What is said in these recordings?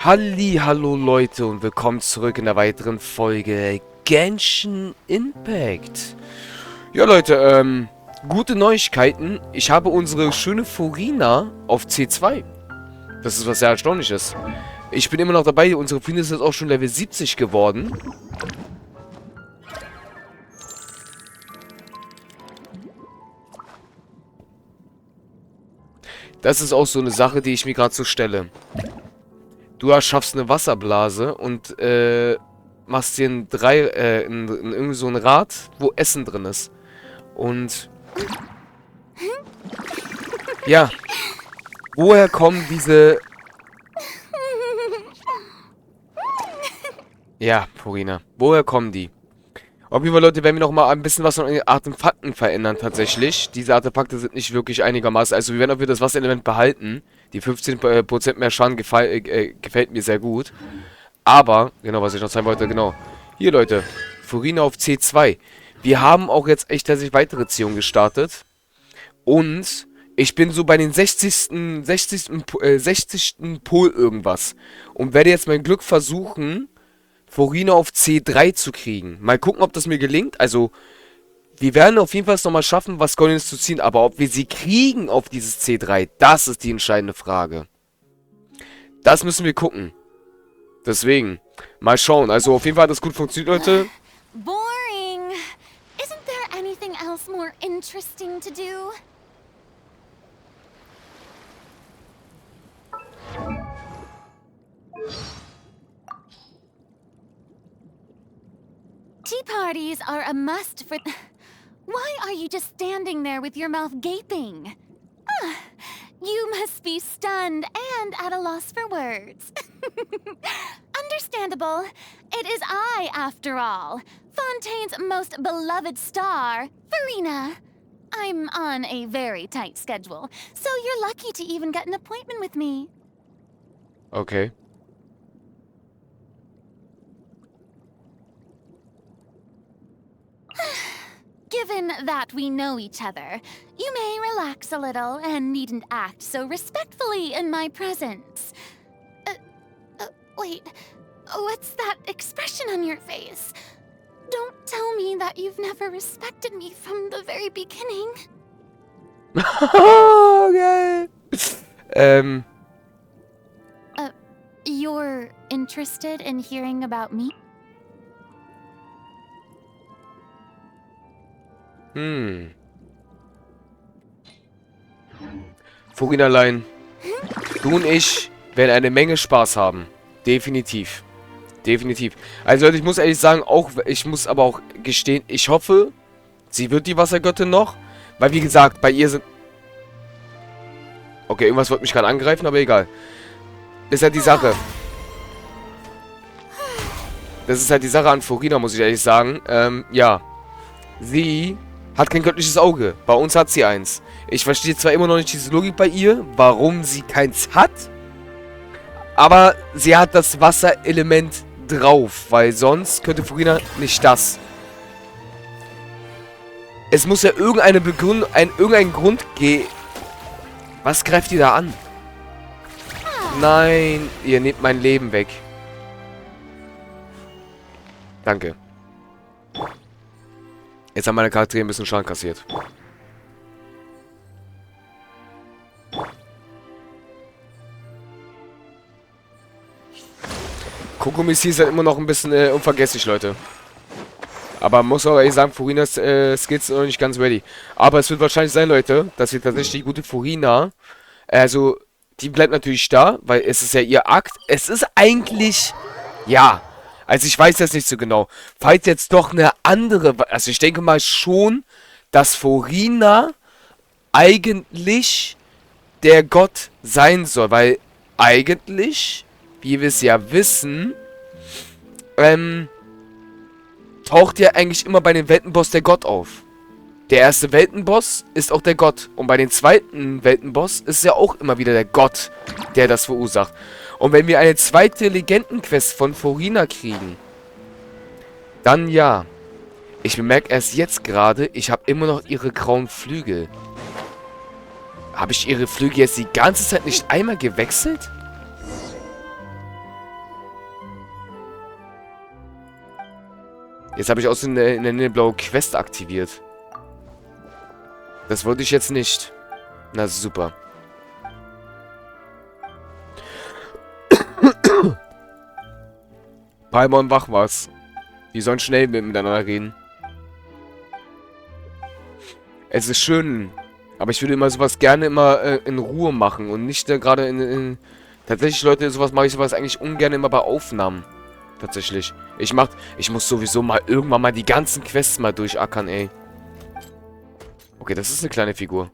Hallo Leute und willkommen zurück in der weiteren Folge Genshin Impact. Ja Leute, gute Neuigkeiten. Ich habe unsere schöne Furina auf C2. Das ist was sehr Erstaunliches. Ich bin immer noch dabei, unsere Furina ist jetzt auch schon Level 70 geworden. Das ist auch so eine Sache, die ich mir gerade so stelle. Du erschaffst eine Wasserblase und machst dir irgendwie so ein Rad, wo Essen drin ist. Und ja, woher kommen diese... Ja, Furina, woher kommen die? Auf jeden Fall, Leute, werden wir noch mal ein bisschen was von Artefakten verändern, tatsächlich. Diese Artefakte sind nicht wirklich einigermaßen... Also, wir werden auch wieder das Wasserelement behalten. Die 15% mehr Schaden gefällt mir sehr gut. Aber, genau, was ich noch zeigen wollte, genau. Hier, Leute, Furina auf C2. Wir haben auch jetzt echt tatsächlich weitere Ziehungen gestartet. Und ich bin so bei den 60. Pol irgendwas. Und werde jetzt mein Glück versuchen... Furina auf C3 zu kriegen. Mal gucken, ob das mir gelingt. Also, wir werden auf jeden Fall es nochmal schaffen, was Goldenes zu ziehen. Aber ob wir sie kriegen auf dieses C3, das ist die entscheidende Frage. Das müssen wir gucken. Deswegen, mal schauen. Also, auf jeden Fall hat das gut funktioniert, Leute. Boring. Isn't there anything else more interesting to do? Tea parties are a must for... Why are you just standing there with your mouth gaping? Ah, you must be stunned and at a loss for words. Understandable. It is I, after all. Fontaine's most beloved star, Furina. I'm on a very tight schedule, so you're lucky to even get an appointment with me. Okay. Given that we know each other, you may relax a little and needn't act so respectfully in my presence. Wait, what's that expression on your face? Don't tell me that you've never respected me from the very beginning. Okay. You're interested in hearing about me? Furinalein, du und ich werden eine Menge Spaß haben. Definitiv. Definitiv. Also Leute, ich muss ehrlich sagen, ich muss aber auch gestehen, ich hoffe, sie wird die Wassergöttin noch. Weil wie gesagt, bei ihr sind... Okay, irgendwas wollte mich gerade angreifen, aber egal. Das ist halt die Sache. Das ist halt die Sache an Furina, muss ich ehrlich sagen. Ja. Sie... hat kein göttliches Auge. Bei uns hat sie eins. Ich verstehe zwar immer noch nicht diese Logik bei ihr, warum sie keins hat. Aber sie hat das Wasserelement drauf. Weil sonst könnte Furina nicht das. Es muss ja irgendeine Begründung, irgendeinen Grund geben. Was greift ihr da an? Nein, ihr nehmt mein Leben weg. Danke. Jetzt haben meine Charaktere ein bisschen Schaden kassiert. Kokomis hier ist halt immer noch ein bisschen unvergesslich, Leute. Aber muss auch ehrlich sagen, Furinas Skills sind noch nicht ganz ready. Aber es wird wahrscheinlich sein, Leute, dass wir tatsächlich die gute Furina... Also, die bleibt natürlich da, weil es ist ja ihr Akt. Es ist eigentlich... Ja... Also ich weiß das nicht so genau. Falls jetzt doch eine andere... Also ich denke mal schon, dass Furina eigentlich der Gott sein soll. Weil eigentlich, wie wir es ja wissen, taucht ja eigentlich immer bei dem Weltenboss der Gott auf. Der erste Weltenboss ist auch der Gott. Und bei dem zweiten Weltenboss ist ja auch immer wieder der Gott, der das verursacht. Und wenn wir eine zweite Legendenquest von Furina kriegen, dann ja. Ich bemerke erst jetzt gerade, ich habe immer noch ihre grauen Flügel. Habe ich ihre Flügel jetzt die ganze Zeit nicht einmal gewechselt? Jetzt habe ich aus eine blaue Quest aktiviert. Das wollte ich jetzt nicht. Na, super. Paimon, wach was. Die sollen schnell miteinander reden. Es ist schön, aber ich würde immer sowas gerne in Ruhe machen und nicht gerade Tatsächlich, Leute, mache ich sowas eigentlich ungern immer bei Aufnahmen. Tatsächlich. Ich muss sowieso mal irgendwann mal die ganzen Quests mal durchackern, ey. Okay, das ist eine kleine Figur.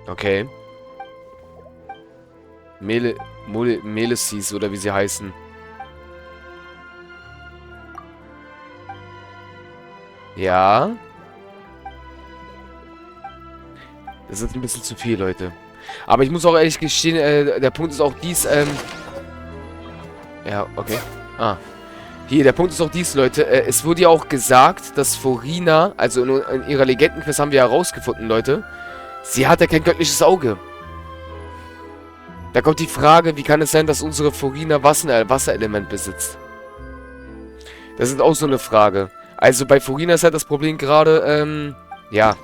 Okay. Melesis oder wie sie heißen. Ja. Das ist ein bisschen zu viel, Leute. Aber ich muss auch ehrlich gestehen, der Punkt ist auch dies, ja, okay. Ah. Hier, der Punkt ist auch dies, Leute. Es wurde ja auch gesagt, dass Furina, also in ihrer Legendenquest haben wir herausgefunden, Leute, sie hat ja kein göttliches Auge. Da kommt die Frage, wie kann es sein, dass unsere Furina Wasserelement besitzt? Das ist auch so eine Frage. Also bei Furina ist halt das Problem gerade, ja.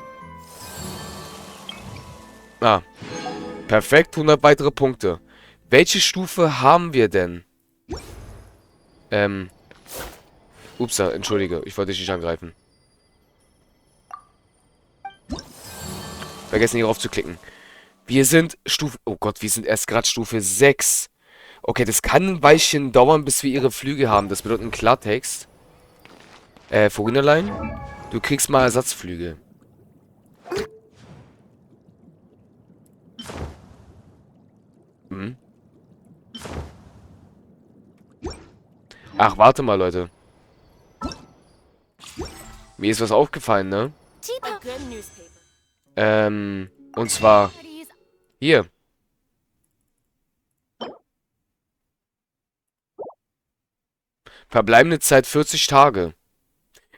Ah. Perfekt, 100 weitere Punkte. Welche Stufe haben wir denn? Upsa, entschuldige, ich wollte dich nicht angreifen. Vergessen hier drauf zu klicken. Wir sind Stufe... Oh Gott, wir sind erst gerade Stufe 6. Okay, das kann ein Weilchen dauern, bis wir ihre Flüge haben. Das bedeutet im Klartext. Forinalein, du kriegst mal Ersatzflüge. Hm. Ach, warte mal, Leute. Mir ist was aufgefallen, ne? Und zwar... Hier. Verbleibende Zeit 40 Tage.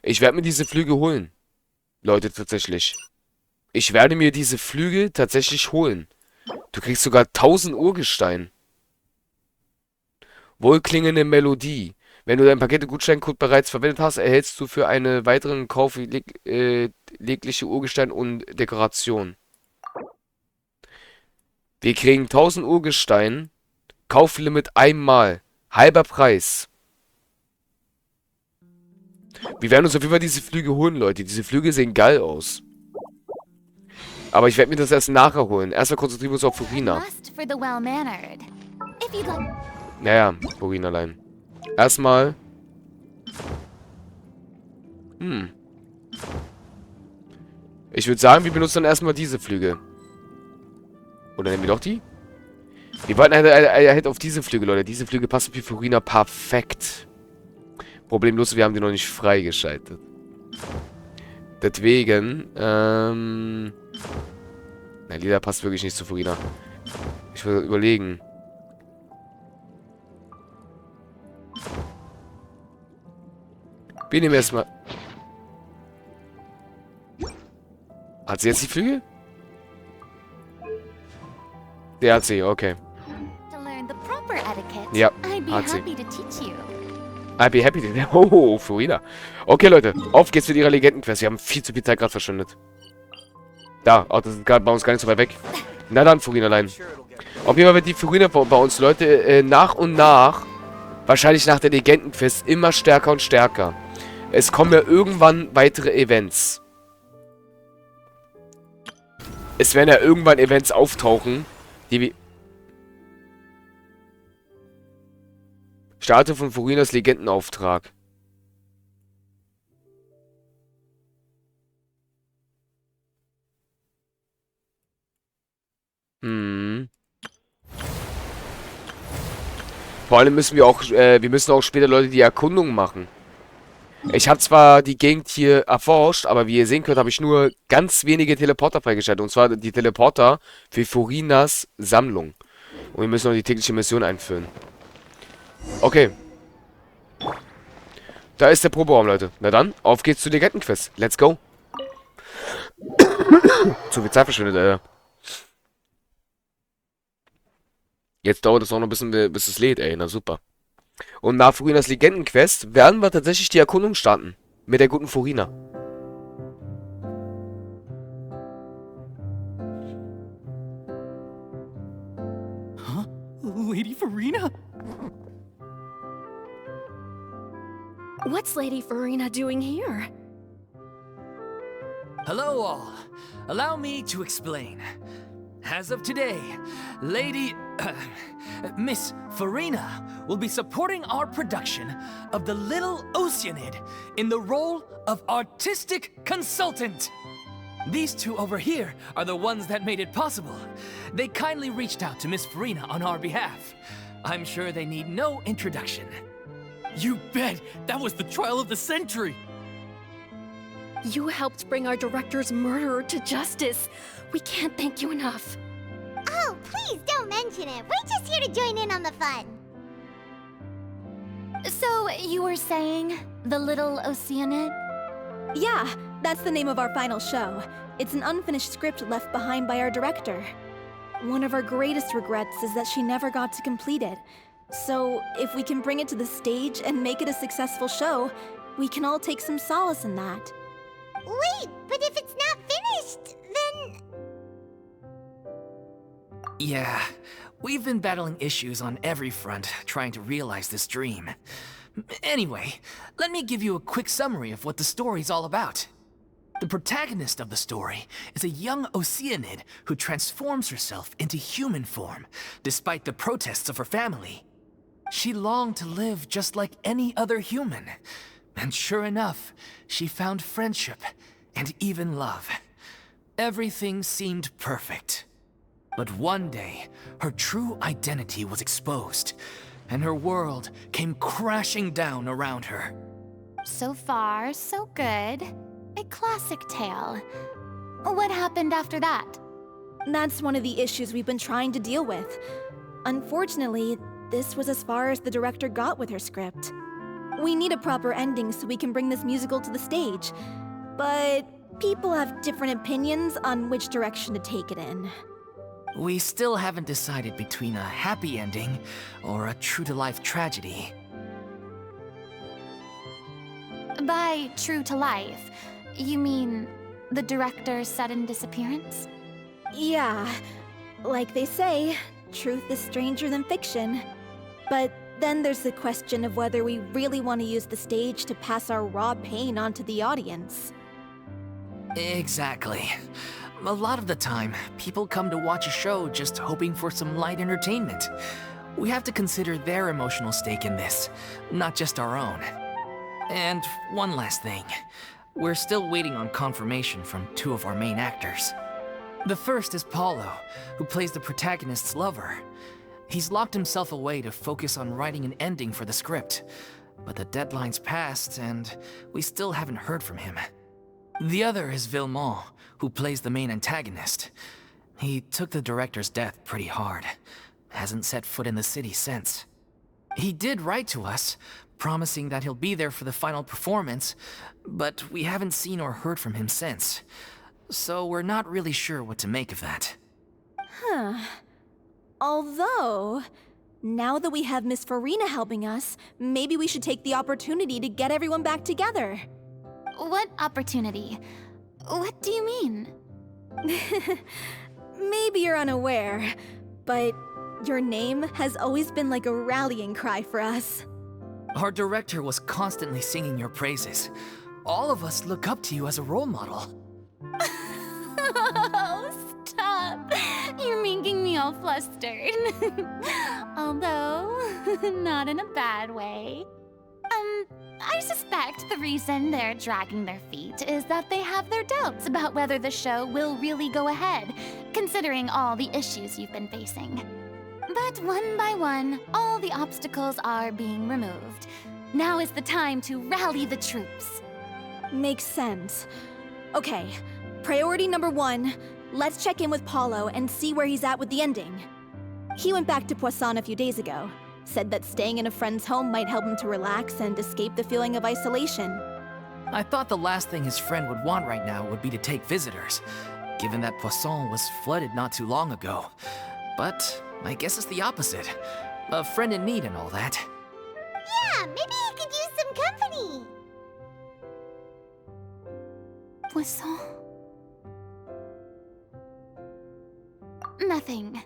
Ich werde mir diese Flüge holen. Leute, tatsächlich. Ich werde mir diese Flüge tatsächlich holen. Du kriegst sogar 1000 Urgestein. Wohlklingende Melodie. Wenn du deinen Pakete-Gutscheincode bereits verwendet hast, erhältst du für einen weiteren Kauf jegliche Urgestein und Dekoration. Wir kriegen 1000 Urgestein. Kauflimit einmal. Halber Preis. Wir werden uns auf jeden Fall diese Flüge holen, Leute. Diese Flüge sehen geil aus. Aber ich werde mir das erst nachher holen. Erstmal konzentrieren wir uns auf Furina. Naja, Furina allein. Erstmal. Ich würde sagen, wir benutzen dann erstmal diese Flüge. Oder nehmen wir doch die? Wir warten halt auf diese Flüge, Leute. Diese Flüge passen für Furina perfekt. Problemlos, wir haben die noch nicht freigeschaltet. Deswegen, na, Lila passt wirklich nicht zu Furina. Ich will überlegen. Wir nehmen erstmal. Hat sie jetzt die Flügel? Der hat sie, okay. Ja, hat sie. I'd be happy to... Oh, Furina. Okay, Leute. Auf geht's mit ihrer Legendenquest. Wir haben viel zu viel Zeit gerade verschwendet. Da. Oh, das ist gerade bei uns gar nicht so weit weg. Na dann, Furinalein. Auf jeden Fall wird die Furina bei uns, Leute, nach und nach, wahrscheinlich nach der Legendenquest, immer stärker und stärker. Es kommen ja irgendwann weitere Events. Es werden ja irgendwann Events auftauchen, die wir... Starte von Furinas Legendenauftrag. Vor allem müssen wir auch, wir müssen auch später, Leute, die Erkundung machen. Ich habe zwar die Gegend hier erforscht, aber wie ihr sehen könnt, habe ich nur ganz wenige Teleporter freigeschaltet. Und zwar die Teleporter für Furinas Sammlung. Und wir müssen noch die tägliche Mission einführen. Okay. Da ist der Proberaum, Leute. Na dann, auf geht's zu Legendenquest. Let's go. Zu viel Zeit verschwindet, Alter. Jetzt dauert es auch noch ein bisschen, bis es lädt, ey. Na super. Und nach Furinas Legendenquest werden wir tatsächlich die Erkundung starten. Mit der guten Furina. Huh? Lady Furina? What's Lady Furina doing here? Hello all. Allow me to explain. As of today, Miss Furina will be supporting our production of The Little Oceanid in the role of artistic consultant. These two over here are the ones that made it possible. They kindly reached out to Miss Furina on our behalf. I'm sure they need no introduction. You bet! That was the trial of the century! You helped bring our director's murderer to justice. We can't thank you enough. Oh, please don't mention it. We're just here to join in on the fun. So, you were saying The Little Oceanid? Yeah, that's the name of our final show. It's an unfinished script left behind by our director. One of our greatest regrets is that she never got to complete it. So, if we can bring it to the stage and make it a successful show, we can all take some solace in that. Wait, but if it's not finished, then... Yeah, we've been battling issues on every front trying to realize this dream. Anyway, let me give you a quick summary of what the story's all about. The protagonist of the story is a young Oceanid who transforms herself into human form, despite the protests of her family. She longed to live just like any other human. And sure enough, she found friendship and even love. Everything seemed perfect. But one day, her true identity was exposed, and her world came crashing down around her. So far, so good. A classic tale. What happened after that? That's one of the issues we've been trying to deal with. Unfortunately, this was as far as the director got with her script. We need a proper ending so we can bring this musical to the stage. But people have different opinions on which direction to take it in. We still haven't decided between a happy ending or a true-to-life tragedy. By true to life, you mean the director's sudden disappearance? Yeah, like they say, truth is stranger than fiction. But then there's the question of whether we really want to use the stage to pass our raw pain onto the audience. Exactly. A lot of the time, people come to watch a show just hoping for some light entertainment. We have to consider their emotional stake in this, not just our own. And one last thing. We're still waiting on confirmation from two of our main actors. The first is Paulo, who plays the protagonist's lover. He's locked himself away to focus on writing an ending for the script. But the deadline's passed, and we still haven't heard from him. The other is Villemont, who plays the main antagonist. He took the director's death pretty hard. Hasn't set foot in the city since. He did write to us, promising that he'll be there for the final performance, but we haven't seen or heard from him since. So we're not really sure what to make of that. Huh. Although, now that we have Miss Furina helping us, maybe we should take the opportunity to get everyone back together. What opportunity? What do you mean? Maybe you're unaware, but your name has always been like a rallying cry for us. Our director was constantly singing your praises. All of us look up to you as a role model. Oh, stop! You're making me all flustered. Although, not in a bad way. I suspect the reason they're dragging their feet is that they have their doubts about whether the show will really go ahead, considering all the issues you've been facing. But one by one, all the obstacles are being removed. Now is the time to rally the troops. Makes sense. Okay, priority number 1, let's check in with Paulo and see where he's at with the ending. He went back to Poisson a few days ago. Said that staying in a friend's home might help him to relax and escape the feeling of isolation. I thought the last thing his friend would want right now would be to take visitors, given that Poisson was flooded not too long ago. But I guess it's the opposite. A friend in need and all that. Yeah, maybe he could use some company. Poisson? Nothing.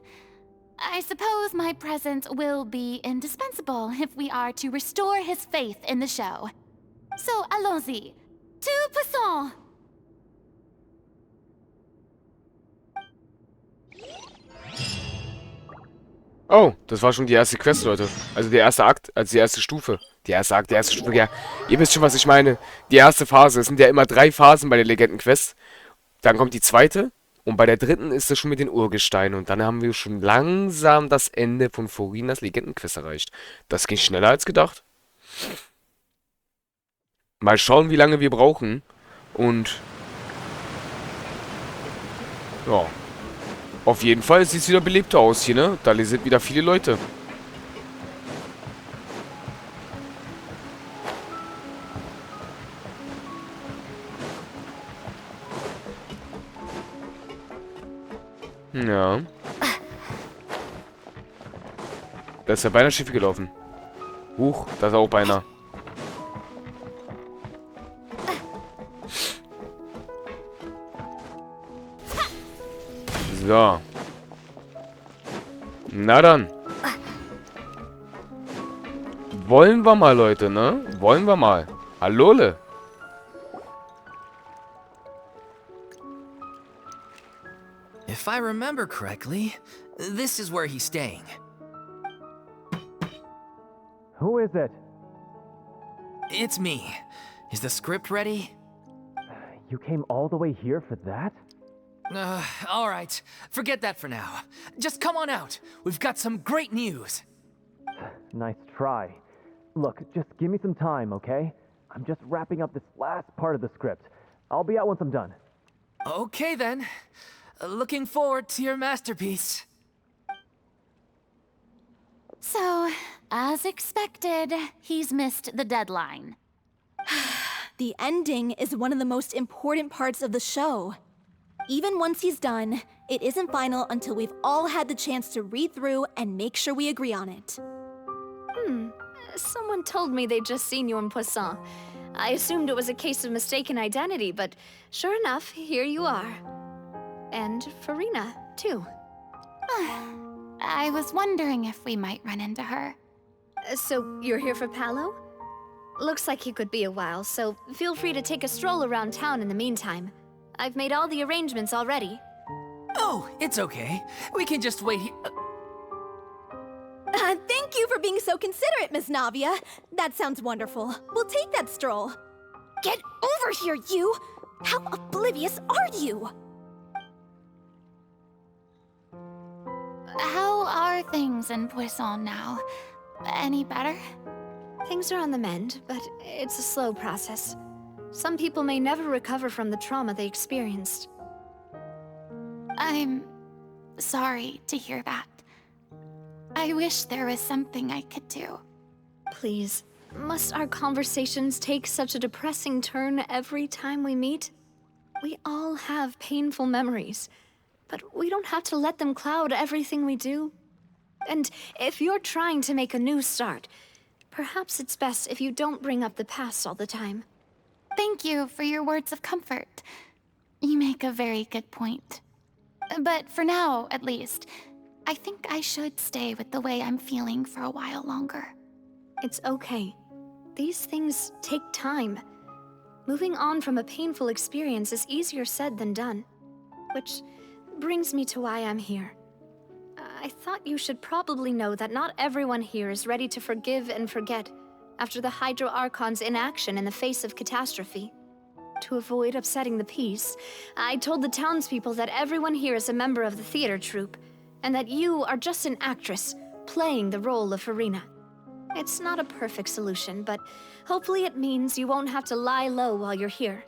I suppose my presence will be indispensable if we are to restore his faith in the show. So, allons-y. To Poisson! Oh, das war schon die erste Quest, Leute. Also der erste Akt, also die erste Stufe. Die erste Akt, die erste Stufe, ja. Ihr wisst schon, was ich meine. Die erste Phase. Es sind ja immer 3 Phasen bei den Legenden-Quests. Dann kommt die zweite. Und bei der dritten ist es schon mit den Urgesteinen. Und dann haben wir schon langsam das Ende von Furinas Legendenquest erreicht. Das ging schneller als gedacht. Mal schauen, wie lange wir brauchen. Und ja. Auf jeden Fall sieht es wieder belebter aus hier, ne? Da sind wieder viele Leute. Ja. Da ist ja beinahe schief gelaufen. Huch, da ist auch beinahe. So. Na dann. Wollen wir mal, Leute, ne? Wollen wir mal. Hallole. If I remember correctly, this is where he's staying. Who is it? It's me. Is the script ready? You came all the way here for that? All right. Forget that for now. Just come on out. We've got some great news. Nice try. Look, just give me some time, okay? I'm just wrapping up this last part of the script. I'll be out once I'm done. Okay then. Looking forward to your masterpiece. So, as expected, he's missed the deadline. The ending is one of the most important parts of the show. Even once he's done, it isn't final until we've all had the chance to read through and make sure we agree on it. Someone told me they'd just seen you in Poisson. I assumed it was a case of mistaken identity, but sure enough, here you are. And Furina, too. I was wondering if we might run into her. So you're here for Paolo? Looks like he could be a while, so feel free to take a stroll around town in the meantime. I've made all the arrangements already. Oh, it's okay. We can just wait here. Thank you for being so considerate, Miss Navia. That sounds wonderful. We'll take that stroll. Get over here, you! How oblivious are you? How are things in Poisson now? Any better? Things are on the mend, but it's a slow process. Some people may never recover from the trauma they experienced. I'm sorry to hear that. I wish there was something I could do. Please, must our conversations take such a depressing turn every time we meet? We all have painful memories, but we don't have to let them cloud everything we do. And if you're trying to make a new start, perhaps it's best if you don't bring up the past all the time. Thank you for your words of comfort. You make a very good point. But for now, at least, I think I should stay with the way I'm feeling for a while longer. It's okay. These things take time. Moving on from a painful experience is easier said than done. Which brings me to why I'm here. I thought you should probably know that not everyone here is ready to forgive and forget after the Hydro Archon's inaction in the face of catastrophe. To avoid upsetting the peace, I told the townspeople that everyone here is a member of the theater troupe, and that you are just an actress playing the role of Furina. It's not a perfect solution, but hopefully it means you won't have to lie low while you're here.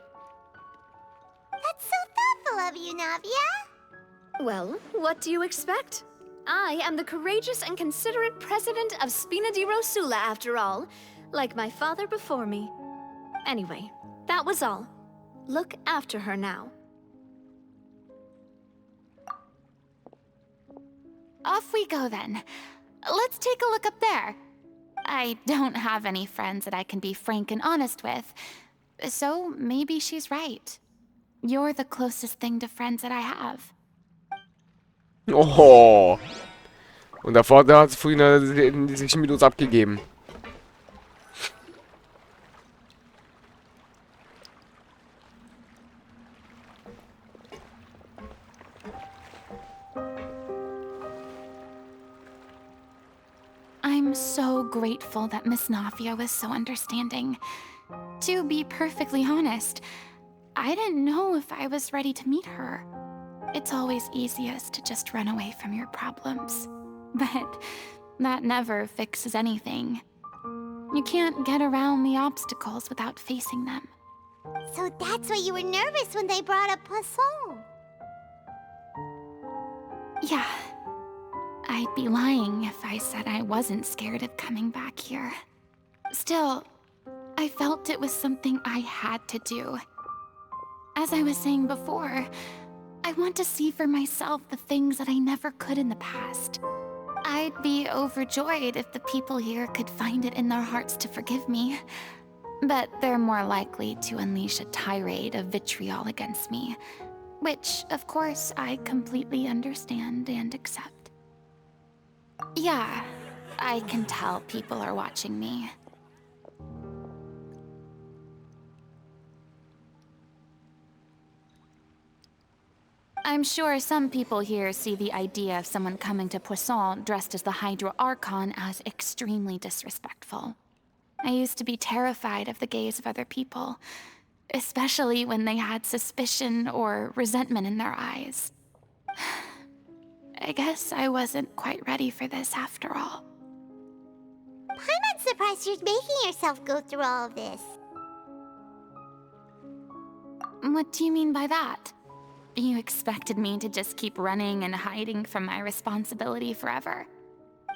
That's so thoughtful of you, Navia. Well, what do you expect? I am the courageous and considerate president of Spina di Rosula, after all, like my father before me. Anyway, that was all. Look after her now. Off we go then. Let's take a look up there. I don't have any friends that I can be frank and honest with, so maybe she's right. You're the closest thing to friends that I have. Oh. Und da vorne hat Furina sich mit uns abgegeben. I'm so grateful that Miss Navia was so understanding. To be perfectly honest, I didn't know if I was ready to meet her. It's always easiest to just run away from your problems. But that never fixes anything. You can't get around the obstacles without facing them. So that's why you were nervous when they brought up Poisson. Yeah. I'd be lying if I said I wasn't scared of coming back here. Still, I felt it was something I had to do. As I was saying before, I want to see for myself the things that I never could in the past. I'd be overjoyed if the people here could find it in their hearts to forgive me. But they're more likely to unleash a tirade of vitriol against me, which, of course, I completely understand and accept. Yeah, I can tell people are watching me. I'm sure some people here see the idea of someone coming to Poisson dressed as the Hydro Archon as extremely disrespectful. I used to be terrified of the gaze of other people, especially when they had suspicion or resentment in their eyes. I guess I wasn't quite ready for this after all. I'm not surprised you're making yourself go through all of this. What do you mean by that? You expected me to just keep running and hiding from my responsibility forever?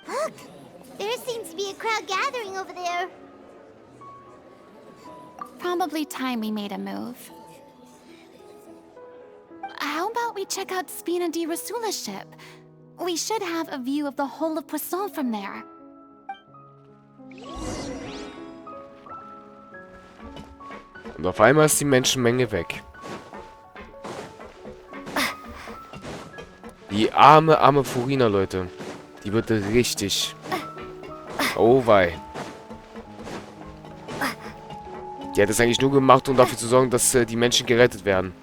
Look! There seems to be a crowd gathering over there. Probably time we made a move. How about we check out Spina di Rosula's ship? We should have a view of the whole of Poisson from there. Und auf einmal ist die Menschenmenge weg. Die arme Furina, Leute. Die wird richtig... Oh wei. Die hat es eigentlich nur gemacht, um dafür zu sorgen, dass die Menschen gerettet werden.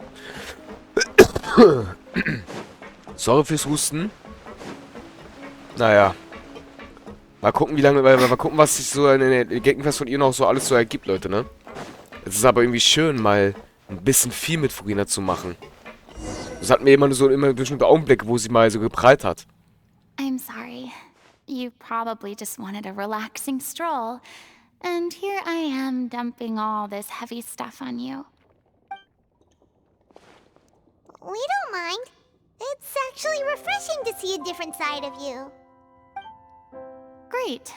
Sorry fürs Husten. Naja. Mal gucken, wie lange... Mal gucken, was sich so in der Gegenfest von ihr noch so alles so ergibt, Leute, ne? Es ist aber irgendwie schön, mal ein bisschen viel mit Furina zu machen. Das hat mir immer bestimmte Augenblicke, wo sie mal so geprallt hat. I'm sorry. You probably just wanted a relaxing stroll. And here I am dumping all this heavy stuff on you. We don't mind. It's actually refreshing to see a different side of you. Great.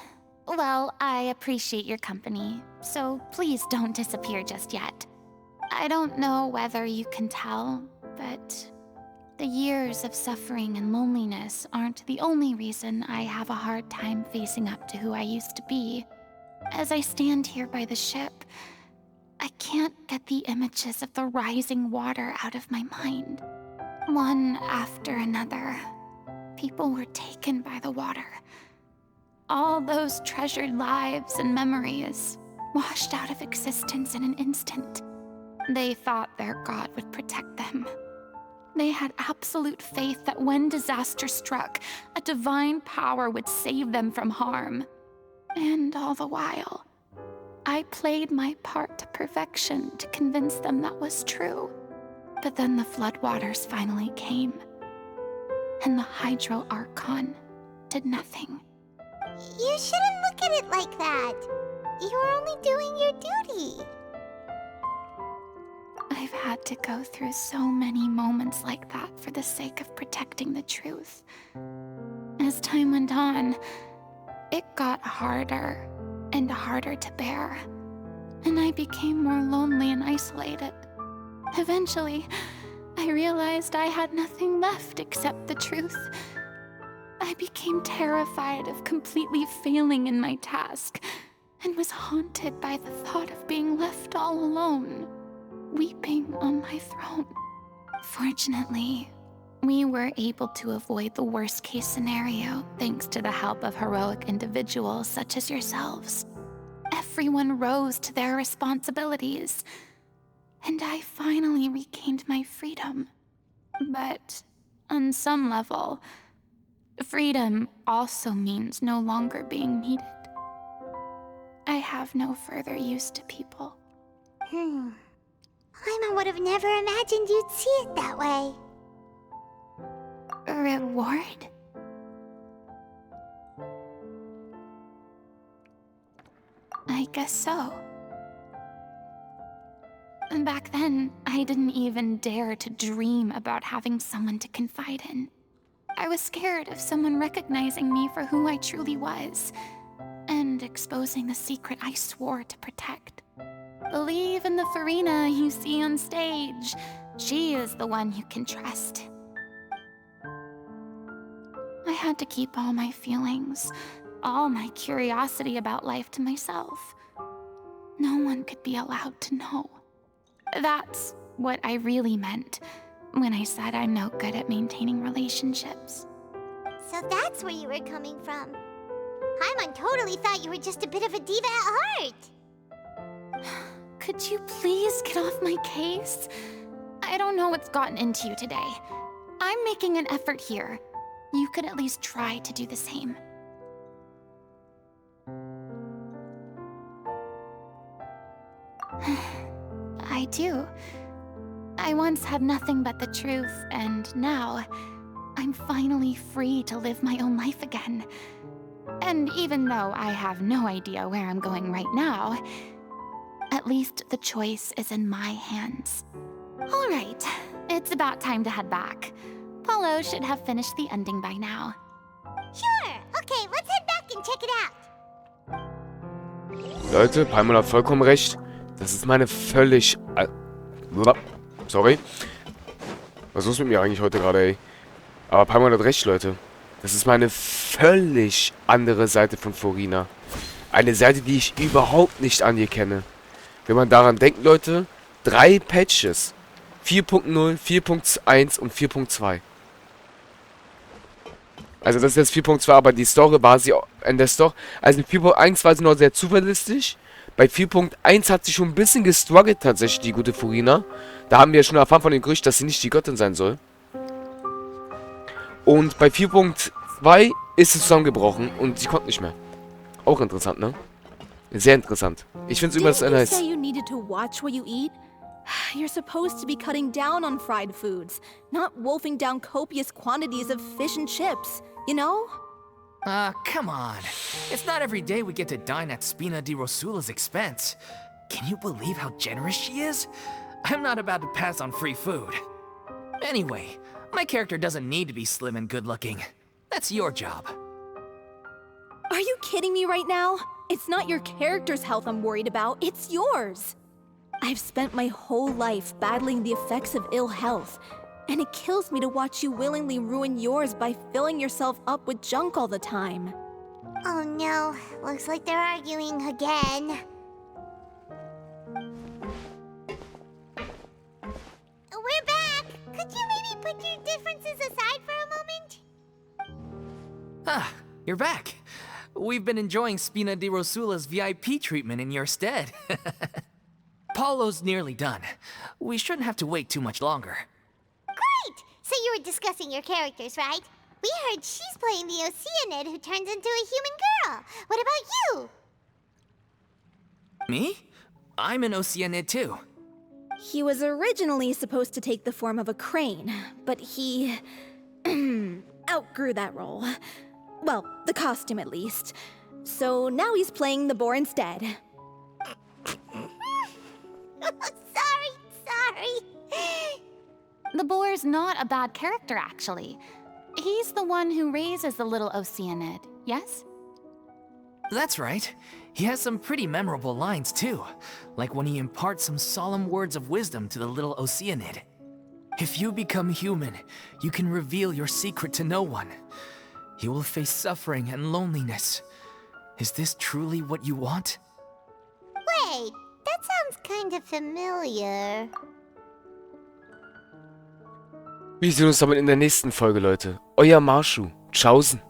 Well, I appreciate your company, so please don't disappear just yet. I don't know whether you can tell, but the years of suffering and loneliness aren't the only reason I have a hard time facing up to who I used to be. As I stand here by the ship, I can't get the images of the rising water out of my mind. One after another, people were taken by the water. All those treasured lives and memories washed out of existence in an instant. They thought their god would protect them. They had absolute faith that when disaster struck, a divine power would save them from harm. And all the while, I played my part to perfection to convince them that was true. But then the floodwaters finally came, and the Hydro Archon did nothing. You shouldn't look at it like that. You're only doing your duty. I've had to go through so many moments like that for the sake of protecting the truth. As time went on, it got harder and harder to bear, and I became more lonely and isolated. Eventually, I realized I had nothing left except the truth. I became terrified of completely failing in my task, and was haunted by the thought of being left all alone, weeping on my throne. Fortunately, we were able to avoid the worst-case scenario thanks to the help of heroic individuals such as yourselves. Everyone rose to their responsibilities, and I finally regained my freedom. But on some level, freedom also means no longer being needed. I have no further use to people. Paimon would have never imagined you'd see it that way. A reward? I guess so. And back then, I didn't even dare to dream about having someone to confide in. I was scared of someone recognizing me for who I truly was, and exposing the secret I swore to protect. Believe in the Furina you see on stage. She is the one you can trust. I had to keep all my feelings, all my curiosity about life to myself. No one could be allowed to know. That's what I really meant when I said I'm no good at maintaining relationships. So that's where you were coming from. Paimon totally thought you were just a bit of a diva at heart. Could you please get off my case? I don't know what's gotten into you today. I'm making an effort here. You could at least try to do the same. I do. I once had nothing but the truth, and now I'm finally free to live my own life again. And even though I have no idea where I'm going right now, at least the choice is in my hands. All right, it's about time to head back. Paulo should have finished the ending by now. Sure, okay, let's head back and check it out. Leute, Paimon hat vollkommen recht. Das ist meine völlig... Sorry. Was ist los mit mir eigentlich heute gerade, ey? Aber Paimon hat recht, Leute. Das ist meine völlig andere Seite von Furina. Eine Seite, die ich überhaupt nicht an ihr kenne. Wenn man daran denkt, Leute, 3 Patches. 4.0, 4.1 und 4.2. Also das ist jetzt 4.2, aber die Story war sie in der Story. Also in 4.1 war sie noch sehr zuverlässig. Bei 4.1 hat sie schon ein bisschen gestruggelt tatsächlich, die gute Furina. Da haben wir ja schon erfahren von dem Gerücht, dass sie nicht die Göttin sein soll. Und bei 4.2 ist sie zusammengebrochen und sie konnte nicht mehr. Auch interessant, ne? Sehr interessant. Ich finde es übrigens sehr nice. Didn't you say you needed to watch what you eat? You're supposed to be cutting down on fried foods, not wolfing down copious quantities of fish and chips, you know? Come on. It's not every day we get to dine at Spina di Rosula's expense. Can you believe how generous she is? I'm not about to pass on free food. Anyway, my character doesn't need to be slim and good-looking. That's your job. Are you kidding me right now? It's not your character's health I'm worried about, it's yours. I've spent my whole life battling the effects of ill health, and it kills me to watch you willingly ruin yours by filling yourself up with junk all the time. Oh no, looks like they're arguing again. We're back! Could you maybe put your differences aside for a moment? Ah, you're back. We've been enjoying Spina di Rosula's VIP treatment in your stead. Paulo's nearly done. We shouldn't have to wait too much longer. Great! So you were discussing your characters, right? We heard she's playing the Oceanid who turns into a human girl. What about you? Me? I'm an Oceanid too. He was originally supposed to take the form of a crane, but he outgrew that role. Well, the costume at least. So now he's playing the boar instead. Sorry. The boar's not a bad character, actually. He's the one who raises the little Oceanid, yes? That's right. He has some pretty memorable lines too, like when he imparts some solemn words of wisdom to the little Oceanid. If you become human, you can reveal your secret to no one. You will face suffering and loneliness. Is this truly what you want? Wait, that sounds kind of familiar. Wir sehen uns damit in der nächsten Folge, Leute. Euer Marshu. Tschaußen.